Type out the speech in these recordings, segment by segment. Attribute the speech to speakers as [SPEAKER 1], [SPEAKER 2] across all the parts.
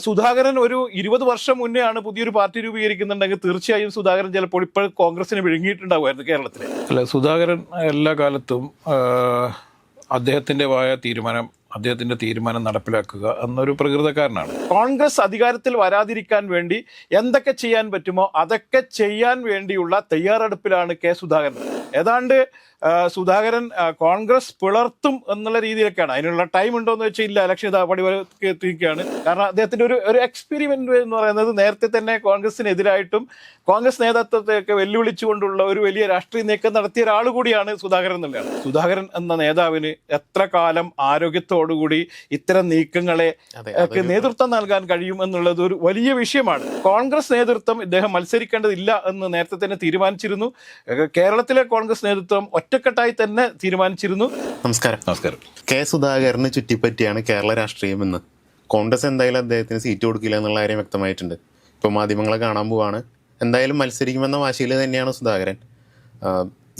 [SPEAKER 1] സുധാകരൻ ഒരു 20 വർഷം മുന്നെയാണ് പുതിയൊരു പാർട്ടി രൂപീകരിക്കുന്നുണ്ടെങ്കിൽ തീർച്ചയായും സുധാകരൻ ചിലപ്പോൾ ഇപ്പോൾ കോൺഗ്രസിനെ വിഴുങ്ങിയിട്ടുണ്ടാവുമായിരുന്നു കേരളത്തിൽ.
[SPEAKER 2] അല്ല, സുധാകരൻ എല്ലാ കാലത്തും അദ്ദേഹത്തിൻ്റെ തീരുമാനം നടപ്പിലാക്കുക എന്നൊരു പ്രകൃതക്കാരനാണ്.
[SPEAKER 1] കോൺഗ്രസ് അധികാരത്തിൽ വരാതിരിക്കാൻ വേണ്ടി എന്തൊക്കെ ചെയ്യാൻ പറ്റുമോ അതൊക്കെ ചെയ്യാൻ വേണ്ടിയുള്ള തയ്യാറെടുപ്പിലാണ് കെ സുധാകരൻ. ഏതാണ്ട് സുധാകരൻ കോൺഗ്രസ് പിളർത്തും എന്നുള്ള രീതിയിലൊക്കെയാണ്. അതിനുള്ള ടൈം ഉണ്ടോ എന്ന് വെച്ചാൽ ഇല്ല, ഇലക്ഷൻ ഇതാ എത്തിയിരിക്കുകയാണ്. കാരണം അദ്ദേഹത്തിൻ്റെ ഒരു എക്സ്പെരിമെന്റ് എന്ന് പറയുന്നത് നേരത്തെ തന്നെ കോൺഗ്രസിനെതിരായിട്ടും കോൺഗ്രസ് നേതൃത്വത്തെയൊക്കെ വെല്ലുവിളിച്ചുകൊണ്ടുള്ള ഒരു വലിയ രാഷ്ട്രീയ നീക്കം നടത്തിയ ഒരാൾ കൂടിയാണ് സുധാകരൻ എന്നുള്ളതാണ്. സുധാകരൻ എന്ന നേതാവിന് എത്ര കാലം ആരോഗ്യത്തോടുകൂടി ഇത്തരം നീക്കങ്ങളെ ഒക്കെ നേതൃത്വം നൽകാൻ കഴിയും എന്നുള്ളത് ഒരു വലിയ വിഷയമാണ്. കോൺഗ്രസ് നേതൃത്വം ഇദ്ദേഹം മത്സരിക്കേണ്ടതില്ല എന്ന് നേരത്തെ തന്നെ തീരുമാനിച്ചിരുന്നു. കേരളത്തിലെ കോൺഗ്രസ് നേതൃത്വം ഒറ്റക്കെട്ടായി തന്നെ തീരുമാനിച്ചിരുന്നു.
[SPEAKER 3] നമസ്കാരം. കെ സുധാകരന് ചുറ്റിപ്പറ്റിയാണ് കേരള രാഷ്ട്രീയം എന്ന്. കോൺഗ്രസ് എന്തായാലും അദ്ദേഹത്തിന് സീറ്റ് കൊടുക്കില്ല എന്നുള്ള കാര്യം വ്യക്തമായിട്ടുണ്ട്. ഇപ്പോൾ മാധ്യമങ്ങളെ കാണാൻ പോവാണ്. എന്തായാലും മത്സരിക്കുമെന്ന വാശിയിൽ തന്നെയാണ് സുധാകരൻ.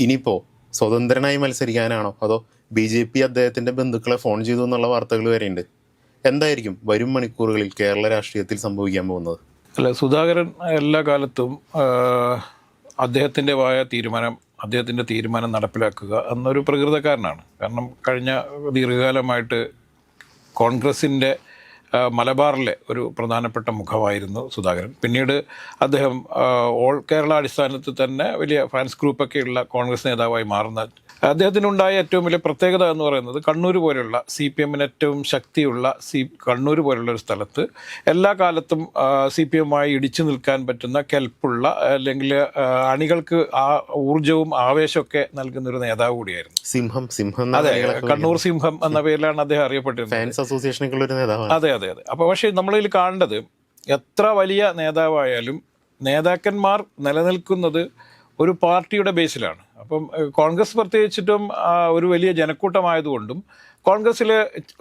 [SPEAKER 3] ഇനിയിപ്പോൾ സ്വതന്ത്രനായി മത്സരിക്കാനാണോ അതോ BJP അദ്ദേഹത്തിൻ്റെ ബന്ധുക്കളെ ഫോൺ ചെയ്തു എന്നുള്ള വാർത്തകൾ വരെയുണ്ട്. എന്തായിരിക്കും വരും മണിക്കൂറുകളിൽ കേരള രാഷ്ട്രീയത്തിൽ സംഭവിക്കാൻ പോകുന്നത്?
[SPEAKER 2] അല്ല, സുധാകരൻ എല്ലാ കാലത്തും അദ്ദേഹത്തിൻ്റെ തീരുമാനം നടപ്പിലാക്കുക എന്നൊരു പ്രകൃതക്കാരനാണ്. കാരണം കഴിഞ്ഞ ദീർഘകാലമായിട്ട് കോൺഗ്രസിൻ്റെ മലബാറിലെ ഒരു പ്രധാനപ്പെട്ട മുഖമായിരുന്നു സുധാകരൻ. പിന്നീട് അദ്ദേഹം ഓൾ കേരള അടിസ്ഥാനത്തിൽ തന്നെ വലിയ ഫാൻസ് ഗ്രൂപ്പൊക്കെയുള്ള കോൺഗ്രസ് നേതാവായി മാറുന്ന അദ്ദേഹത്തിനുണ്ടായ ഏറ്റവും വലിയ പ്രത്യേകത എന്ന് പറയുന്നത് കണ്ണൂർ പോലെയുള്ള CPM-ന് ഏറ്റവും ശക്തിയുള്ള കണ്ണൂർ പോലുള്ള ഒരു സ്ഥലത്ത് എല്ലാ കാലത്തും CPM-മായി ഇടിച്ചു നിൽക്കാൻ പറ്റുന്ന കെൽപ്പുള്ള അല്ലെങ്കിൽ അണികൾക്ക് ആ ഊർജവും ആവേശമൊക്കെ നൽകുന്ന ഒരു നേതാവ് കൂടിയായിരുന്നു.
[SPEAKER 3] സിംഹം
[SPEAKER 2] അതെ, കണ്ണൂർ സിംഹം എന്ന പേരിലാണ് അദ്ദേഹം അറിയപ്പെട്ടിരുന്നത്.
[SPEAKER 3] ഫാൻസ് അസോസിയേഷനൊക്കെ ഒരു നേതാവാണ്.
[SPEAKER 2] അതെ. അപ്പോൾ പക്ഷേ നമ്മളിതിൽ കാണേണ്ടത് എത്ര വലിയ നേതാവായാലും നേതാക്കന്മാർ നിലനിൽക്കുന്നത് ഒരു പാർട്ടിയുടെ ബേസിലാണ്. അപ്പം കോൺഗ്രസ് പ്രത്യേകിച്ചിട്ടും ഒരു വലിയ ജനക്കൂട്ടമായതുകൊണ്ടും കോൺഗ്രസ്സിൽ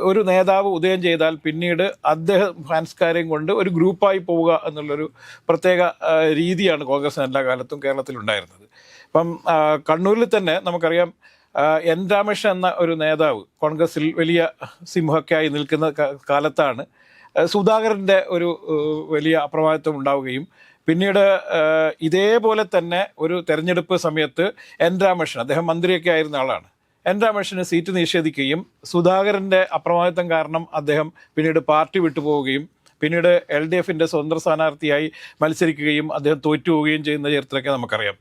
[SPEAKER 2] ഒരു നേതാവ് ഉദയം ചെയ്താൽ പിന്നീട് അദ്ദേഹം ഫാൻസ്കാരെയും കൊണ്ട് ഒരു ഗ്രൂപ്പായി പോവുക എന്നുള്ളൊരു പ്രത്യേക രീതിയാണ് കോൺഗ്രസ് എല്ലാ കാലത്തും കേരളത്തിലുണ്ടായിരുന്നത്. അപ്പം കണ്ണൂരിൽ തന്നെ നമുക്കറിയാം N. രാമകൃഷ്ണൻ എന്ന ഒരു നേതാവ് കോൺഗ്രസ്സിൽ വലിയ സിംഹമൊക്കെയായി നിൽക്കുന്ന കാലത്താണ് സുധാകരൻ്റെ ഒരു വലിയ അപ്രമാദിത്വം ഉണ്ടാവുകയും പിന്നീട് ഇതേപോലെ തന്നെ ഒരു തെരഞ്ഞെടുപ്പ് സമയത്ത് N. രാമകൃഷ്ണൻ, അദ്ദേഹം മന്ത്രിയൊക്കെ ആയിരുന്ന ആളാണ്, N. രാമകൃഷ്ണന് സീറ്റ് നിഷേധിക്കുകയും സുധാകരൻ്റെ അപ്രമാദിത്വം കാരണം അദ്ദേഹം പിന്നീട് പാർട്ടി വിട്ടുപോവുകയും പിന്നീട് LDF-ന്റെ സ്വതന്ത്ര സ്ഥാനാർത്ഥിയായി മത്സരിക്കുകയും അദ്ദേഹം തോറ്റുപോവുകയും ചെയ്യുന്ന ചരിത്രമൊക്കെ നമുക്കറിയാം.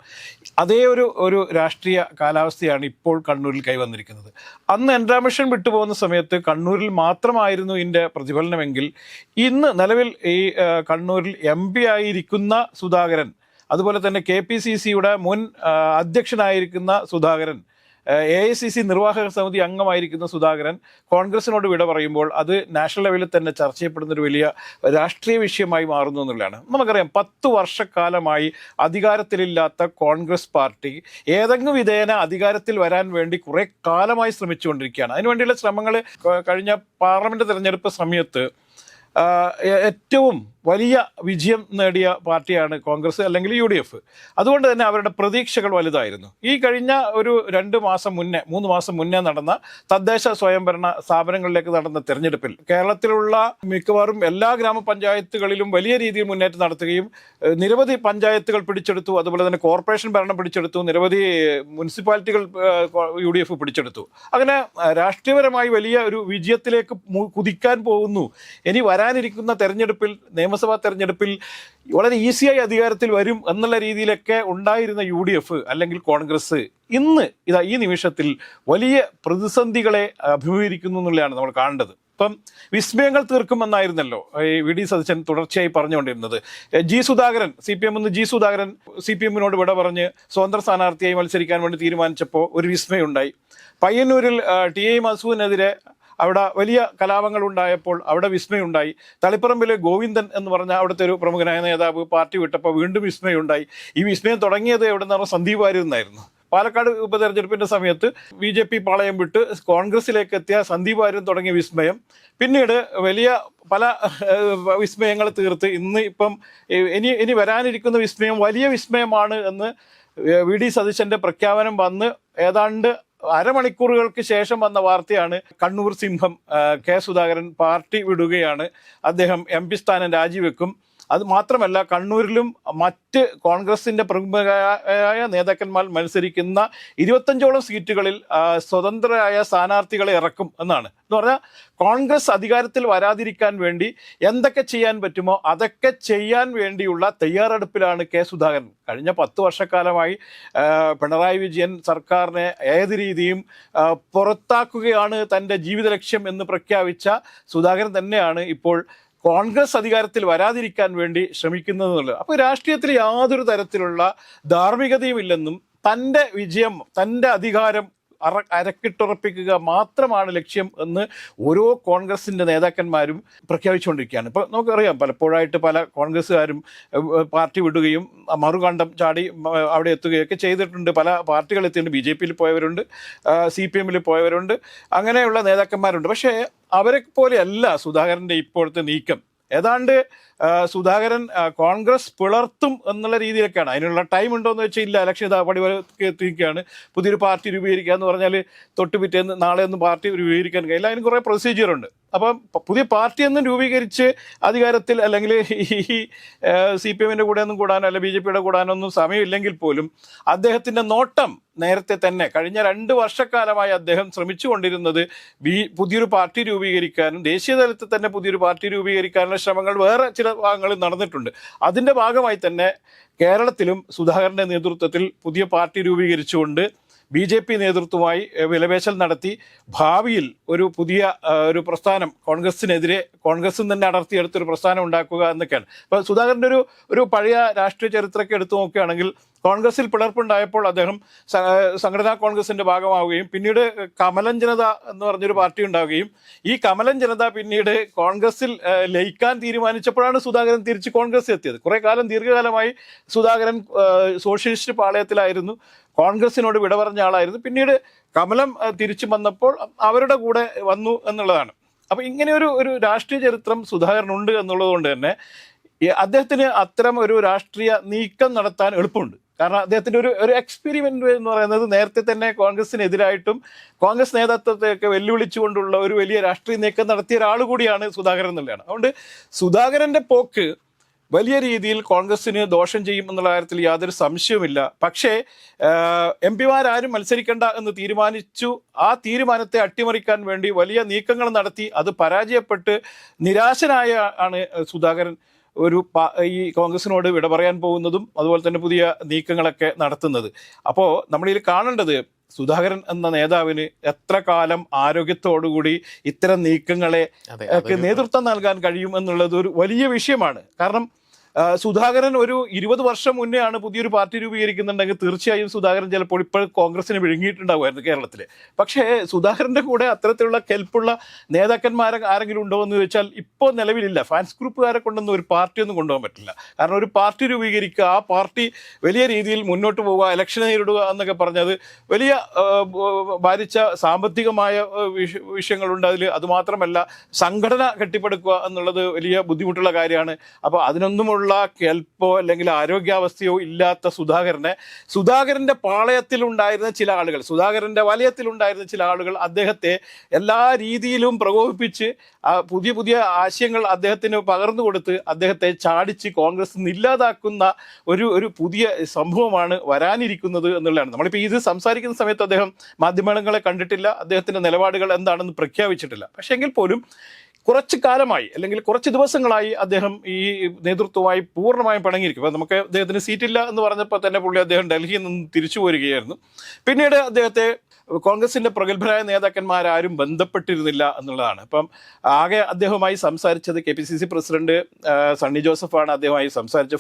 [SPEAKER 2] അതേ ഒരു രാഷ്ട്രീയ കാലാവസ്ഥയാണ് ഇപ്പോൾ കണ്ണൂരിൽ കൈവന്നിരിക്കുന്നത്. അന്ന് N. രാമകൃഷ്ണൻ വിട്ടുപോകുന്ന സമയത്ത് കണ്ണൂരിൽ മാത്രമായിരുന്നു ഇതിൻ്റെ പ്രതിഫലനമെങ്കിൽ ഇന്ന് നിലവിൽ ഈ കണ്ണൂരിൽ MP ആയിരിക്കുന്ന സുധാകരൻ, അതുപോലെ തന്നെ KPCC-യുടെ മുൻ അധ്യക്ഷനായിരിക്കുന്ന സുധാകരൻ, AICC നിർവാഹക സമിതി അംഗമായിരിക്കുന്ന സുധാകരൻ കോൺഗ്രസിനോട് വിട പറയുമ്പോൾ അത് നാഷണൽ ലെവലിൽ തന്നെ ചർച്ച ചെയ്യപ്പെടുന്നൊരു വലിയ രാഷ്ട്രീയ വിഷയമായി മാറുന്നു എന്നുള്ളതാണ്. നമുക്കറിയാം 10 വർഷക്കാലമായി അധികാരത്തിലില്ലാത്ത കോൺഗ്രസ് പാർട്ടി ഏതെങ്കിലും വിധേന അധികാരത്തിൽ വരാൻ വേണ്ടി കുറേ കാലമായി ശ്രമിച്ചുകൊണ്ടിരിക്കുകയാണ്. അതിനുവേണ്ടിയുള്ള ശ്രമങ്ങൾ കഴിഞ്ഞ പാർലമെൻറ്റ് തെരഞ്ഞെടുപ്പ് സമയത്ത് ഏറ്റവും വലിയ വിജയം നേടിയ പാർട്ടിയാണ് കോൺഗ്രസ് അല്ലെങ്കിൽ UDF. അതുകൊണ്ട് തന്നെ അവരുടെ പ്രതീക്ഷകൾ വലുതായിരുന്നു. ഈ കഴിഞ്ഞ ഒരു 3 മാസം മുന്നേ നടന്ന തദ്ദേശ സ്വയംഭരണ സ്ഥാപനങ്ങളിലേക്ക് നടന്ന തെരഞ്ഞെടുപ്പിൽ കേരളത്തിലുള്ള മിക്കവാറും എല്ലാ ഗ്രാമപഞ്ചായത്തുകളിലും വലിയ രീതിയിൽ മുന്നേറ്റം നടത്തുകയും നിരവധി പഞ്ചായത്തുകൾ പിടിച്ചെടുത്തു, അതുപോലെ തന്നെ കോർപ്പറേഷൻ ഭരണം പിടിച്ചെടുത്തു, നിരവധി മുനിസിപ്പാലിറ്റികൾ UDF പിടിച്ചെടുത്തു. അങ്ങനെ രാഷ്ട്രീയപരമായി വലിയ ഒരു വിജയത്തിലേക്ക് കുതിക്കാൻ പോകുന്നു. ഇനി വരാനിരിക്കുന്ന തെരഞ്ഞെടുപ്പിൽ, നിയമസഭാ തെരഞ്ഞെടുപ്പിൽ വളരെ ഈസിയായി അധികാരത്തിൽ വരും എന്നുള്ള രീതിയിലൊക്കെ ഉണ്ടായിരുന്ന UDF അല്ലെങ്കിൽ കോൺഗ്രസ് ഇന്ന് ഈ നിമിഷത്തിൽ വലിയ പ്രതിസന്ധികളെ അഭിമുഖീകരിക്കുന്നു എന്നുള്ളതാണ് നമ്മൾ കാണേണ്ടത്. ഇപ്പം വിസ്മയങ്ങൾ തീർക്കുമെന്നായിരുന്നല്ലോ VD സതീശൻ തുടർച്ചയായി പറഞ്ഞുകൊണ്ടിരുന്നത്. സുധാകരൻ CPM-നോട് വിട പറഞ്ഞ് സ്വതന്ത്ര സ്ഥാനാർത്ഥിയായി മത്സരിക്കാൻ വേണ്ടി തീരുമാനിച്ചപ്പോൾ ഒരു വിസ്മയം ഉണ്ടായി. പയ്യന്നൂരിൽ TI മധുവിനെതിരെ അവിടെ വലിയ കലാപങ്ങൾ ഉണ്ടായപ്പോൾ അവിടെ വിസ്മയുണ്ടായി. തളിപ്പറമ്പിലെ ഗോവിന്ദൻ എന്ന് പറഞ്ഞ അവിടുത്തെ ഒരു പ്രമുഖനായ നേതാവ് പാർട്ടി വിട്ടപ്പോൾ വീണ്ടും വിസ്മയുണ്ടായി. ഈ വിസ്മയം തുടങ്ങിയത് എവിടെ നിന്നാണ്? സന്ദീപ് വാര്യർ എന്നായിരുന്നു. പാലക്കാട് ഉപതെരഞ്ഞെടുപ്പിൻ്റെ സമയത്ത് BJP പാളയം വിട്ട് കോൺഗ്രസിലേക്ക് എത്തിയ സന്ദീപ് വാര്യർ തുടങ്ങിയ വിസ്മയം പിന്നീട് വലിയ പല വിസ്മയങ്ങൾ തീർത്ത് ഇപ്പം ഇനി വരാനിരിക്കുന്ന വിസ്മയം വലിയ വിസ്മയമാണ് എന്ന് VD സതീശൻ്റെ പ്രഖ്യാപനം വന്ന് ഏതാണ്ട്
[SPEAKER 1] അരമണിക്കൂറുകൾക്ക് ശേഷം വന്ന വാർത്തയാണ് കണ്ണൂർ സിംഹം കെ സുധാകരൻ പാർട്ടി വിടുകയാണ്, അദ്ദേഹം MP സ്ഥാനം രാജിവെക്കും. അത് മാത്രമല്ല, കണ്ണൂരിലും മറ്റ് കോൺഗ്രസിന്റെ പ്രമുഖരായ നേതാക്കന്മാർ മത്സരിക്കുന്ന 25ഓളം സീറ്റുകളിൽ സ്വതന്ത്രരായ സ്ഥാനാർത്ഥികളെ ഇറക്കും എന്നാണ്. എന്ന് പറഞ്ഞാൽ കോൺഗ്രസ് അധികാരത്തിൽ വരാതിരിക്കാൻ വേണ്ടി എന്തൊക്കെ ചെയ്യാൻ പറ്റുമോ അതൊക്കെ ചെയ്യാൻ വേണ്ടിയുള്ള തയ്യാറെടുപ്പിലാണ് കെ സുധാകരൻ. കഴിഞ്ഞ 10 വർഷക്കാലമായി പിണറായി വിജയൻ സർക്കാരിനെ ഏത് രീതിയും പുറത്താക്കുകയാണ് തൻ്റെ ജീവിത ലക്ഷ്യം എന്ന് പ്രഖ്യാപിച്ച സുധാകരൻ തന്നെയാണ് ഇപ്പോൾ കോൺഗ്രസ് അധികാരത്തിൽ വരാതിരിക്കാൻ വേണ്ടി ശ്രമിക്കുന്നതെന്നുള്ളത്. അപ്പോൾ രാഷ്ട്രീയത്തിൽ യാതൊരു തരത്തിലുള്ള ധാർമ്മികതയുമില്ലെന്നും തൻ്റെ വിജയം, തൻ്റെ അധികാരം അരക്കിട്ടുറപ്പിക്കുക മാത്രമാണ് ലക്ഷ്യം എന്ന് ഓരോ കോൺഗ്രസിൻ്റെ നേതാക്കന്മാരും പ്രഖ്യാപിച്ചുകൊണ്ടിരിക്കുകയാണ്. ഇപ്പോൾ നമുക്കറിയാം, പലപ്പോഴായിട്ട് പല കോൺഗ്രസ്സുകാരും പാർട്ടി വിടുകയും മറുകണ്ഠം ചാടി അവിടെ എത്തുകയൊക്കെ ചെയ്തിട്ടുണ്ട്. പല പാർട്ടികൾ എത്തിയിട്ടുണ്ട്. BJP-യിൽ പോയവരുണ്ട്, CPM-ൽ പോയവരുണ്ട്, അങ്ങനെയുള്ള നേതാക്കന്മാരുണ്ട്. പക്ഷേ അവരെ പോലെയല്ല സുധാകരൻ്റെ ഇപ്പോഴത്തെ നീക്കം. ഏതാണ്ട് സുധാകരൻ കോൺഗ്രസ് പിളർത്തും എന്നുള്ള രീതിയിലൊക്കെയാണ്. അതിനുള്ള ടൈം ഉണ്ടോ എന്ന് വെച്ചാൽ ഇല്ല, ഇലക്ഷൻ ഇതാ എത്തിയിരിക്കുകയാണ്. പുതിയൊരു പാർട്ടി രൂപീകരിക്കുക എന്ന് പറഞ്ഞാൽ തൊട്ട് പിറ്റേന്ന് നാളെ ഒന്നും പാർട്ടി രൂപീകരിക്കാൻ കഴിയില്ല. അതിന് കുറേ പ്രൊസീജിയറുണ്ട്. അപ്പം പുതിയ പാർട്ടിയൊന്നും രൂപീകരിച്ച് അധികാരത്തിൽ അല്ലെങ്കിൽ ഈ CPM-ൻ്റെ കൂടെ ഒന്നും കൂടാനോ അല്ല BJP-യുടെ കൂടാനൊന്നും സമയമില്ലെങ്കിൽ പോലും അദ്ദേഹത്തിൻ്റെ നോട്ടം നേരത്തെ തന്നെ കഴിഞ്ഞ 2 വർഷക്കാലമായി അദ്ദേഹം ശ്രമിച്ചുകൊണ്ടിരുന്നത് പുതിയൊരു പാർട്ടി രൂപീകരിക്കാനും ദേശീയ തലത്തിൽ തന്നെ പുതിയൊരു പാർട്ടി രൂപീകരിക്കാനുള്ള ശ്രമങ്ങൾ വേറെ ചില ഭാഗങ്ങളിൽ നടന്നിട്ടുണ്ട്. അതിൻ്റെ ഭാഗമായി തന്നെ കേരളത്തിലും സുധാകരൻ്റെ നേതൃത്വത്തിൽ പുതിയ പാർട്ടി രൂപീകരിച്ചുകൊണ്ട് BJP നേതൃത്വമായി വിലപേശൽ നടത്തി ഭാവിയിൽ ഒരു പുതിയ ഒരു പ്രസ്ഥാനം കോൺഗ്രസിനെതിരെ കോൺഗ്രസിൽ തന്നെ അടർത്തിയെടുത്തൊരു പ്രസ്ഥാനം ഉണ്ടാക്കുക എന്നൊക്കെയാണ്. ഇപ്പോൾ സുധാകരൻ്റെ ഒരു പഴയ രാഷ്ട്രീയ ചരിത്രമൊക്കെ എടുത്തു നോക്കുകയാണെങ്കിൽ കോൺഗ്രസിൽ പിളർപ്പുണ്ടായപ്പോൾ അദ്ദേഹം സംഘടനാ കോൺഗ്രസിൻ്റെ ഭാഗമാവുകയും പിന്നീട് കമലൻ ജനത എന്ന് പറഞ്ഞൊരു പാർട്ടി ഉണ്ടാവുകയും ഈ കമലൻ ജനത പിന്നീട് കോൺഗ്രസിൽ ലയിക്കാൻ തീരുമാനിച്ചപ്പോഴാണ് സുധാകരൻ തിരിച്ച് കോൺഗ്രസ് എത്തിയത്. കുറേ കാലം ദീർഘകാലമായി സുധാകരൻ സോഷ്യലിസ്റ്റ് പാളയത്തിലായിരുന്നു, കോൺഗ്രസിനോട് വിട പറഞ്ഞ ആളായിരുന്നു. പിന്നീട് കമലം തിരിച്ചു വന്നപ്പോൾ അവരുടെ കൂടെ വന്നു എന്നുള്ളതാണ്. അപ്പോൾ ഇങ്ങനെ ഒരു രാഷ്ട്രീയ ചരിത്രം സുധാകരനുണ്ട് എന്നുള്ളത് കൊണ്ട് തന്നെ അദ്ദേഹത്തിന് അത്തരം ഒരു രാഷ്ട്രീയ നീക്കം നടത്താൻ എളുപ്പമുണ്ട്. കാരണം അദ്ദേഹത്തിൻ്റെ ഒരു എക്സ്പെരിമെൻ്റ് എന്ന് പറയുന്നത് നേരത്തെ തന്നെ കോൺഗ്രസിനെതിരായിട്ടും കോൺഗ്രസ് നേതൃത്വത്തെയൊക്കെ വെല്ലുവിളിച്ചുകൊണ്ടുള്ള ഒരു വലിയ രാഷ്ട്രീയ നീക്കം നടത്തിയ ഒരാൾ കൂടിയാണ് സുധാകരൻ എന്നുള്ളതാണ്. അതുകൊണ്ട് സുധാകരൻ്റെ പോക്ക് വലിയ രീതിയിൽ കോൺഗ്രസിന് ദോഷം ചെയ്യും എന്നുള്ള കാര്യത്തിൽ യാതൊരു സംശയവുമില്ല. പക്ഷേ MP-മാരും മത്സരിക്കേണ്ട എന്ന് തീരുമാനിച്ചു. ആ തീരുമാനത്തെ അട്ടിമറിക്കാൻ വേണ്ടി വലിയ നീക്കങ്ങൾ നടത്തി അത് പരാജയപ്പെട്ട് നിരാശനായ ആണ് സുധാകരൻ ഈ കോൺഗ്രസിനോട് വിട പറയാൻ പോകുന്നതും അതുപോലെ തന്നെ പുതിയ നീക്കങ്ങളൊക്കെ നടത്തുന്നത്. അപ്പോൾ നമ്മളിതിൽ കാണേണ്ടത് സുധാകരൻ എന്ന നേതാവിന് എത്ര കാലം ആരോഗ്യത്തോടുകൂടി ഇത്തരം നീക്കങ്ങളെ നേതൃത്വം നൽകാൻ കഴിയും എന്നുള്ളത് ഒരു വലിയ വിഷയമാണ്. കാരണം സുധാകരൻ ഒരു 20 വർഷം മുന്നെയാണ് പുതിയൊരു പാർട്ടി രൂപീകരിക്കുന്നുണ്ടെങ്കിൽ തീർച്ചയായും സുധാകരൻ ചിലപ്പോൾ ഇപ്പോൾ കോൺഗ്രസിനെ വിഴുങ്ങിയിട്ടുണ്ടാവുമായിരുന്നു കേരളത്തിൽ. പക്ഷേ സുധാകരൻ്റെ കൂടെ അത്തരത്തിലുള്ള കെൽപ്പുള്ള നേതാക്കന്മാരെ ആരെങ്കിലും ഉണ്ടോ എന്ന് ചോദിച്ചാൽ ഇപ്പോൾ നിലവിലില്ല. ഫാൻസ് ഗ്രൂപ്പുകാരെ കൊണ്ടൊന്നും ഒരു പാർട്ടിയൊന്നും കൊണ്ടുപോകാൻ പറ്റില്ല. കാരണം ഒരു പാർട്ടി രൂപീകരിക്കുക, ആ പാർട്ടി വലിയ രീതിയിൽ മുന്നോട്ട് പോവുക, ഇലക്ഷൻ നേരിടുക എന്നൊക്കെ പറഞ്ഞത് വലിയ ഭാരിച്ച സാമ്പത്തികമായ വിഷയങ്ങളുണ്ട് അതിൽ. അതുമാത്രമല്ല സംഘടന കെട്ടിപ്പടുക്കുക എന്നുള്ളത് വലിയ ബുദ്ധിമുട്ടുള്ള കാര്യമാണ്. അപ്പോൾ അതിനൊന്നുമുള്ള കെൽപ്പോ അല്ലെങ്കിൽ ആരോഗ്യാവസ്ഥയോ ഇല്ലാത്ത സുധാകരന്റെ പാളയത്തിലുണ്ടായിരുന്ന ചില ആളുകൾ, സുധാകരന്റെ വലയത്തിലുണ്ടായിരുന്ന ചില ആളുകൾ അദ്ദേഹത്തെ എല്ലാ രീതിയിലും പ്രകോപിപ്പിച്ച് പുതിയ പുതിയ ആശയങ്ങൾ അദ്ദേഹത്തിന് പകർന്നു കൊടുത്ത് അദ്ദേഹത്തെ ചാടിച്ച് കോൺഗ്രസ് ഇല്ലാതാക്കുന്ന ഒരു പുതിയ സംഭവമാണ് വരാനിരിക്കുന്നത് എന്നുള്ളതാണ്. നമ്മളിപ്പോൾ ഇത് സംസാരിക്കുന്ന സമയത്ത് അദ്ദേഹം മാധ്യമങ്ങളെ കണ്ടിട്ടില്ല, അദ്ദേഹത്തിൻ്റെ നിലപാടുകൾ എന്താണെന്ന് പ്രഖ്യാപിച്ചിട്ടില്ല. പക്ഷേ എങ്കിൽ പോലും കുറച്ച് കാലമായി അല്ലെങ്കിൽ കുറച്ച് ദിവസങ്ങളായി അദ്ദേഹം ഈ നേതൃത്വമായി പൂർണ്ണമായും പിണങ്ങിയിരിക്കും. അപ്പോൾ നമുക്ക് അദ്ദേഹത്തിന് സീറ്റില്ല എന്ന് പറഞ്ഞപ്പോൾ തന്നെ അദ്ദേഹം ഡൽഹിയിൽ നിന്ന് തിരിച്ചു പോരുകയായിരുന്നു. പിന്നീട് അദ്ദേഹത്തെ കോൺഗ്രസിൻ്റെ പ്രഗത്ഭരായ നേതാക്കന്മാരാരും ബന്ധപ്പെട്ടിരുന്നില്ല എന്നുള്ളതാണ്. അപ്പം ആകെ അദ്ദേഹവുമായി സംസാരിച്ചത് KPCC പ്രസിഡന്റ് സണ്ണി ജോസഫാണ് അദ്ദേഹവുമായി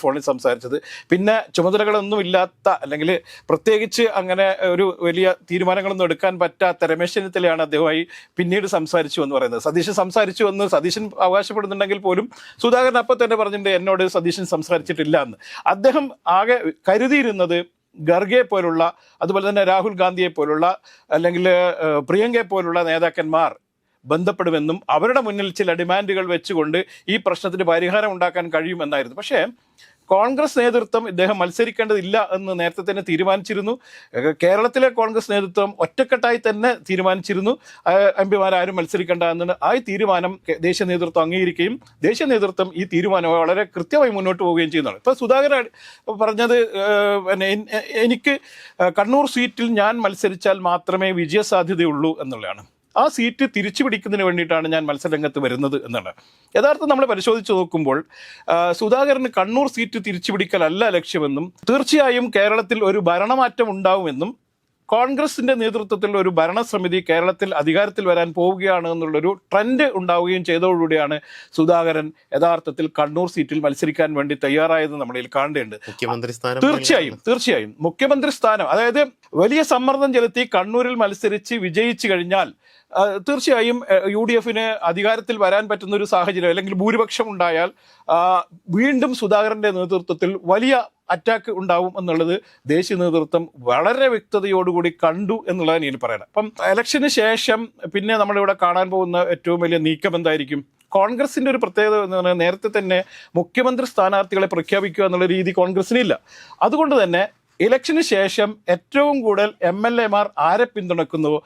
[SPEAKER 1] ഫോണിൽ സംസാരിച്ചത്. പിന്നെ ചുമതലകളൊന്നും ഇല്ലാത്ത അല്ലെങ്കിൽ പ്രത്യേകിച്ച് അങ്ങനെ ഒരു വലിയ തീരുമാനങ്ങളൊന്നും എടുക്കാൻ പറ്റാത്ത രമേശ് ചെന്നിത്തലയാണ് അദ്ദേഹവുമായി പിന്നീട് സംസാരിച്ചു എന്ന് പറയുന്നത്. സതീശൻ സംസാരിച്ചു എന്ന് സതീശൻ അവകാശപ്പെടുന്നുണ്ടെങ്കിൽ പോലും സുധാകരൻ അപ്പോൾ തന്നെ പറഞ്ഞിട്ടുണ്ട് എന്നോട് സതീശൻ സംസാരിച്ചിട്ടില്ല എന്ന്. അദ്ദേഹം ആകെ കരുതിയിരുന്നത് ഖർഗെ പോലുള്ള അതുപോലെ തന്നെ രാഹുൽ ഗാന്ധിയെ പോലുള്ള അല്ലെങ്കിൽ പ്രിയങ്കയെ പോലുള്ള നേതാക്കന്മാർ ബന്ധപ്പെടുമെന്നും അവരുടെ മുന്നിൽ ചില ഡിമാൻഡുകൾ വെച്ചുകൊണ്ട് ഈ പ്രശ്നത്തിന് പരിഹാരം ഉണ്ടാക്കാൻ കഴിയുമെന്നായിരുന്നു. പക്ഷേ കോൺഗ്രസ് നേതൃത്വം ഇദ്ദേഹം മത്സരിക്കേണ്ടതില്ല എന്ന് നേരത്തെ തന്നെ തീരുമാനിച്ചിരുന്നു. കേരളത്തിലെ കോൺഗ്രസ് നേതൃത്വം ഒറ്റക്കെട്ടായി തന്നെ തീരുമാനിച്ചിരുന്നു എംപിമാരാരും മത്സരിക്കേണ്ട എന്ന്. ആ തീരുമാനം ദേശീയ നേതൃത്വം അംഗീകരിക്കുകയും ദേശീയ നേതൃത്വം ഈ തീരുമാനം വളരെ കൃത്യമായി മുന്നോട്ട് പോവുകയും ചെയ്യുന്നതാണ്. ഇപ്പോൾ സുധാകരൻ പറഞ്ഞത് എനിക്ക് കണ്ണൂർ സീറ്റിൽ ഞാൻ മത്സരിച്ചാൽ മാത്രമേ വിജയസാധ്യതയുള്ളൂ എന്നുള്ളതാണ്. ആ സീറ്റ് തിരിച്ചു പിടിക്കുന്നതിന് വേണ്ടിയിട്ടാണ് ഞാൻ മത്സരരംഗത്ത് വരുന്നത് എന്നാണ്. യഥാർത്ഥം നമ്മൾ പരിശോധിച്ച് നോക്കുമ്പോൾ സുധാകരന് കണ്ണൂർ സീറ്റ് തിരിച്ചു പിടിക്കലല്ല ലക്ഷ്യമെന്നും തീർച്ചയായും കേരളത്തിൽ ഒരു ഭരണമാറ്റം ഉണ്ടാവുമെന്നും കോൺഗ്രസിന്റെ നേതൃത്വത്തിൽ ഒരു ഭരണസമിതി കേരളത്തിൽ അധികാരത്തിൽ വരാൻ പോവുകയാണ് എന്നുള്ളൊരു ട്രെൻഡ് ഉണ്ടാവുകയും ചെയ്തതോടുകൂടിയാണ് സുധാകരൻ യഥാർത്ഥത്തിൽ കണ്ണൂർ സീറ്റിൽ മത്സരിക്കാൻ വേണ്ടി തയ്യാറായത് നമ്മളിൽ കാണേണ്ടത്.
[SPEAKER 3] മുഖ്യമന്ത്രി സ്ഥാനം
[SPEAKER 1] തീർച്ചയായും മുഖ്യമന്ത്രി സ്ഥാനം, അതായത് വലിയ സമ്മർദ്ദം ചെലുത്തി കണ്ണൂരിൽ മത്സരിച്ച് വിജയിച്ചു കഴിഞ്ഞാൽ തീർച്ചയായും UDF അധികാരത്തിൽ വരാൻ പറ്റുന്ന ഒരു സാഹചര്യം അല്ലെങ്കിൽ ഭൂരിപക്ഷം ഉണ്ടായാൽ വീണ്ടും സുധാകരന്റെ നേതൃത്വത്തിൽ വലിയ അറ്റാക്ക് ഉണ്ടാവും എന്നുള്ളത് ദേശീയ നേതൃത്വം വളരെ വ്യക്തതയോടുകൂടി കണ്ടു എന്നുള്ളതാണ് എനിക്ക് പറയുന്നത്. അപ്പം ഇലക്ഷന് ശേഷം പിന്നെ നമ്മളിവിടെ കാണാൻ പോകുന്ന ഏറ്റവും വലിയ നീക്കം എന്തായിരിക്കും? കോൺഗ്രസിന്റെ ഒരു പ്രത്യേകത എന്ന് പറഞ്ഞാൽ നേരത്തെ തന്നെ മുഖ്യമന്ത്രി സ്ഥാനാർത്ഥികളെ പ്രഖ്യാപിക്കുക എന്നുള്ള രീതി കോൺഗ്രസിനില്ല. അതുകൊണ്ട് തന്നെ ഇലക്ഷന് ശേഷം ഏറ്റവും കൂടുതൽ MLA മാർ ആരെ പിന്തുണക്കുന്നുവോ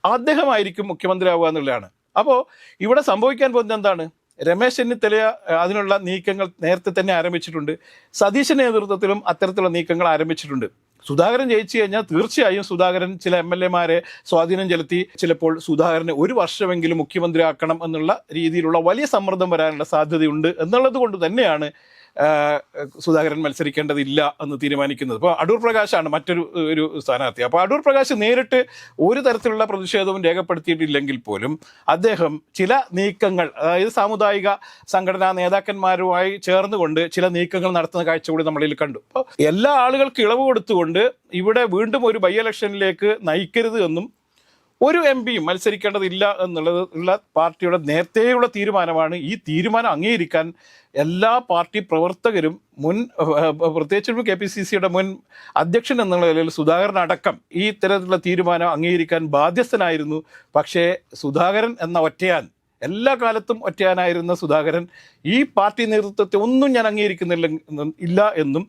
[SPEAKER 1] അദ്ദേഹമായിരിക്കും മുഖ്യമന്ത്രിയാവുക എന്നുള്ളതാണ്. അപ്പോൾ ഇവിടെ സംഭവിക്കാൻ പോകുന്നത് എന്താണ്? രമേശ് ചെന്നിത്തല അതിനുള്ള നീക്കങ്ങൾ നേരത്തെ തന്നെ ആരംഭിച്ചിട്ടുണ്ട്. സതീശന്റെ നേതൃത്വത്തിലും അത്തരത്തിലുള്ള നീക്കങ്ങൾ ആരംഭിച്ചിട്ടുണ്ട്. സുധാകരൻ ജയിച്ചു കഴിഞ്ഞാൽ തീർച്ചയായും സുധാകരൻ ചില MLA മാരെ സ്വാധീനം ചെലുത്തി ചിലപ്പോൾ സുധാകരനെ ഒരു വർഷമെങ്കിലും മുഖ്യമന്ത്രിയാക്കണം എന്നുള്ള രീതിയിലുള്ള വലിയ സമ്മർദ്ദം വരാനുള്ള സാധ്യതയുണ്ട് എന്നുള്ളത് കൊണ്ട് തന്നെയാണ് സുധാകരൻ മത്സരിക്കേണ്ടതില്ല എന്ന് തീരുമാനിക്കുന്നത്. ഇപ്പോൾ അടൂർ പ്രകാശാണ് മറ്റൊരു സ്ഥാനാർത്ഥി. അപ്പോൾ അടൂർ പ്രകാശ് നേരിട്ട് ഒരു തരത്തിലുള്ള പ്രതിഷേധവും രേഖപ്പെടുത്തിയിട്ടില്ലെങ്കിൽ പോലും അദ്ദേഹം ചില നീക്കങ്ങൾ, അതായത് സാമുദായിക സംഘടനാ നേതാക്കന്മാരുമായി ചേർന്നുകൊണ്ട് ചില നീക്കങ്ങൾ നടത്തുന്ന കാഴ്ച കൂടി നമ്മളിൽ കണ്ടു. അപ്പോൾ എല്ലാ ആളുകൾക്ക് ഇളവ് കൊടുത്തുകൊണ്ട് ഇവിടെ വീണ്ടും ഒരു ബൈ ഇലക്ഷനിലേക്ക് നയിക്കരുത് എന്നും ഒരു MP മത്സരിക്കേണ്ടതില്ല എന്നുള്ളത് പാർട്ടിയുടെ നേരത്തെയുള്ള തീരുമാനമാണ്. ഈ തീരുമാനം അംഗീകരിക്കാൻ എല്ലാ പാർട്ടി പ്രവർത്തകരും പ്രത്യേകിച്ചും KPCC മുൻ അധ്യക്ഷൻ എന്നുള്ള നിലയിൽ സുധാകരൻ അടക്കം ഈ തരത്തിലുള്ള തീരുമാനം അംഗീകരിക്കാൻ ബാധ്യസ്ഥനായിരുന്നു. പക്ഷേ സുധാകരൻ എന്ന ഒറ്റയാൻ, എല്ലാ കാലത്തും ഒറ്റയാനായിരുന്ന സുധാകരൻ ഈ പാർട്ടി നേതൃത്വത്തെ ഒന്നും ഞാൻ അംഗീകരിക്കുന്നില്ല എന്നും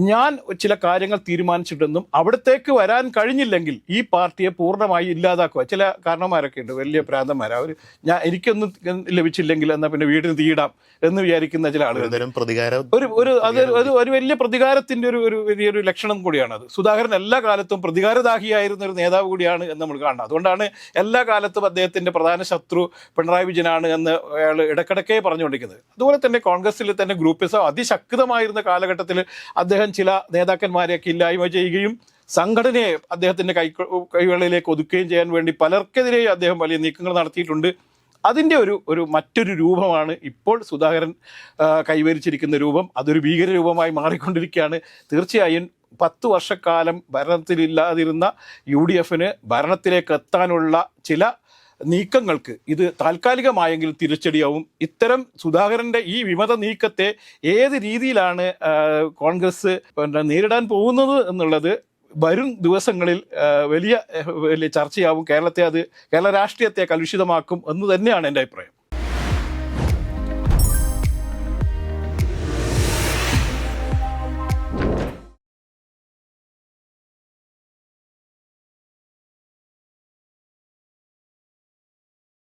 [SPEAKER 1] ഞാൻ ചില കാര്യങ്ങൾ തീരുമാനിച്ചിട്ടെന്നും അവിടത്തേക്ക് വരാൻ കഴിഞ്ഞില്ലെങ്കിൽ ഈ പാർട്ടിയെ പൂർണ്ണമായി ഇല്ലാതാക്കുക. ചില കാരണന്മാരൊക്കെ ഉണ്ട്, വലിയ ഭ്രാന്തന്മാർ. എനിക്കൊന്നും ലഭിച്ചില്ലെങ്കിൽ എന്നാൽ പിന്നെ വീടിന് തീയിടാം എന്ന് വിചാരിക്കുന്ന ചില ആളുകൾ. ഒരു വലിയ പ്രതികാരത്തിന്റെ ഒരു വലിയൊരു ലക്ഷണം കൂടിയാണ് അത്. സുധാകരൻ എല്ലാ കാലത്തും പ്രതികാരദാഹിയായിരുന്ന ഒരു നേതാവ് കൂടിയാണ് എന്ന് നമ്മൾ കാണണം. അതുകൊണ്ടാണ് എല്ലാ കാലത്തും അദ്ദേഹത്തിന്റെ പ്രധാന ശത്രു പിണറായി വിജയനാണ് എന്ന് അയാൾ ഇടക്കിടക്കേ പറഞ്ഞുകൊണ്ടിരിക്കുന്നത്. അതുപോലെ തന്നെ കോൺഗ്രസിൽ തന്നെ ഗ്രൂപ്പിസം അതിശക്തമായിരുന്ന കാലഘട്ടത്തിൽ അദ്ദേഹം ചില നേതാക്കന്മാരെയൊക്കെ ഇല്ലായ്മ ചെയ്യുകയും സംഘടനയെ അദ്ദേഹത്തിന്റെ കൈകളിലേക്ക് ഒതുക്കുകയും ചെയ്യാൻ വേണ്ടി പലർക്കെതിരെയും അദ്ദേഹം വലിയ നീക്കങ്ങൾ നടത്തിയിട്ടുണ്ട്. അതിൻ്റെ ഒരു മറ്റൊരു രൂപമാണ് ഇപ്പോൾ സുധാകരൻ കൈവരിച്ചിരിക്കുന്ന രൂപം. അതൊരു ഭീകര രൂപമായി മാറിക്കൊണ്ടിരിക്കുകയാണ്. തീർച്ചയായും 10 വർഷക്കാലം ഭരണത്തിലില്ലാതിരുന്ന UDF ഭരണത്തിലേക്ക് എത്താനുള്ള ചില നീക്കങ്ങൾക്ക് ഇത് താൽക്കാലികമായെങ്കിലും തിരിച്ചടിയാവും. ഇത്തരം സുധാകരന്റെ ഈ വിമത നീക്കത്തെ ഏത് രീതിയിലാണ് കോൺഗ്രസ് നേരിടാൻ പോകുന്നത് എന്നുള്ളത് വരും ദിവസങ്ങളിൽ വലിയ ചർച്ചയാവും. കേരള രാഷ്ട്രീയത്തെ കലുഷിതമാക്കും എന്ന് തന്നെയാണ് എൻ്റെ അഭിപ്രായം.